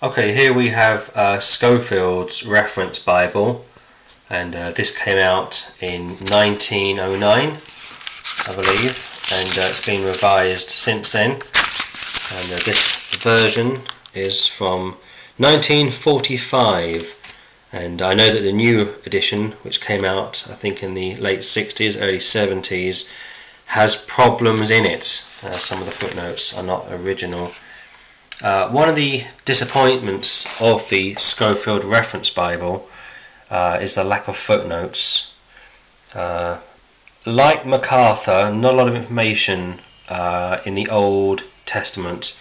Okay, here we have Scofield's Reference Bible, and this came out in 1909, I believe, and it's been revised since then. And this version is from 1945, and I know that the new edition, which came out I think in the late 60s, early 70s, has problems in it. Some of the footnotes are not original. One of the disappointments of the Scofield Reference Bible is the lack of footnotes. Like MacArthur, not a lot of information in the Old Testament,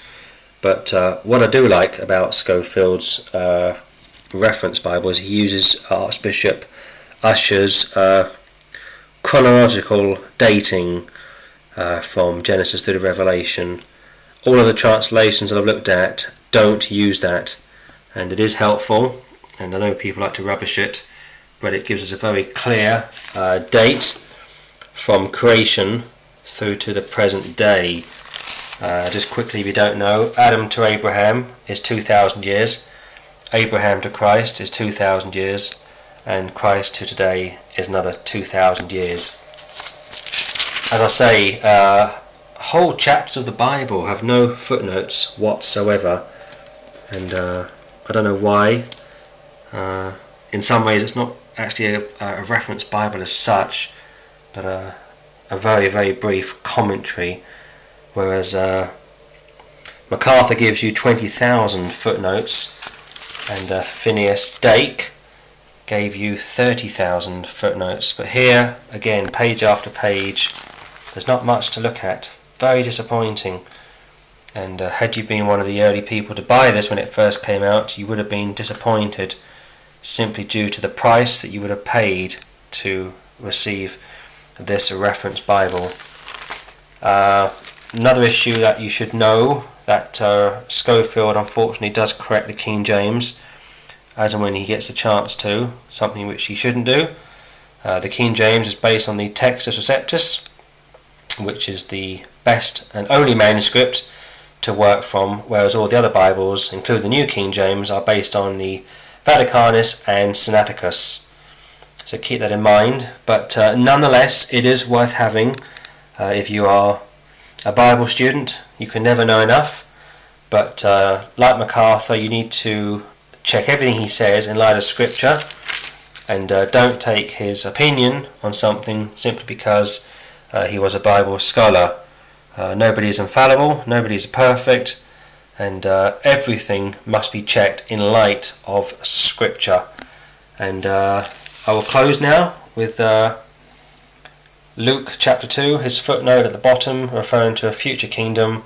but what I do like about Scofield's Reference Bible is he uses Archbishop Ussher's chronological dating from Genesis through to Revelation. All of the translations that I've looked at don't use that, and it is helpful, and I know people like to rubbish it, but it gives us a very clear date from creation through to the present day. Just quickly, if you don't know, Adam to Abraham is 2,000 years, Abraham to Christ is 2,000 years, and Christ to today is another 2,000 years. As I say, whole chapters of the Bible have no footnotes whatsoever, and I don't know why. In some ways it's not actually a reference Bible as such, but a very, very brief commentary, whereas MacArthur gives you 20,000 footnotes, and Phineas Dake gave you 30,000 footnotes. But here, again, page after page, there's not much to look at. Very disappointing, and had you been one of the early people to buy this when it first came out, you would have been disappointed simply due to the price that you would have paid to receive this Reference Bible. Another issue that you should know, that Scofield unfortunately does correct the King James as and when he gets a chance to, something which he shouldn't do. The King James is based on the Textus Receptus, which is the best and only manuscript to work from, whereas all the other Bibles, including the New King James, are based on the Vaticanus and Sinaiticus. So keep that in mind, but nonetheless it is worth having if you are a Bible student. You can never know enough, but like MacArthur, you need to check everything he says in light of Scripture, and don't take his opinion on something simply because he was a Bible scholar. Nobody is infallible, nobody is perfect, and everything must be checked in light of Scripture. And I will close now with Luke chapter 2, his footnote at the bottom referring to a future kingdom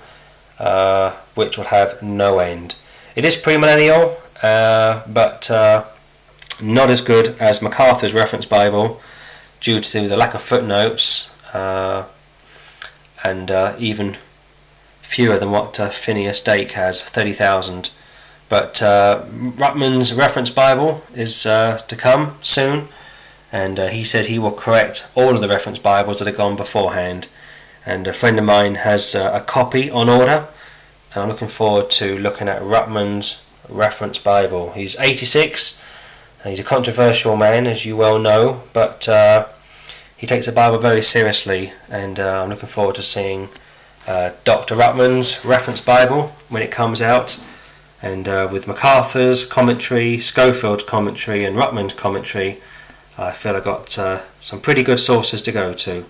which will have no end. It is premillennial, but not as good as MacArthur's Reference Bible due to the lack of footnotes, and even fewer than what Phineas Dake has, 30,000. But Ruttman's Reference Bible is to come soon, and he says he will correct all of the Reference Bibles that have gone beforehand. And a friend of mine has a copy on order, and I'm looking forward to looking at Ruttman's Reference Bible. He's 86, and he's a controversial man, as you well know, but he takes the Bible very seriously, and I'm looking forward to seeing Dr. Ruttman's Reference Bible when it comes out, and with MacArthur's commentary, Scofield's commentary, and Ruttman's commentary, I feel I got some pretty good sources to go to.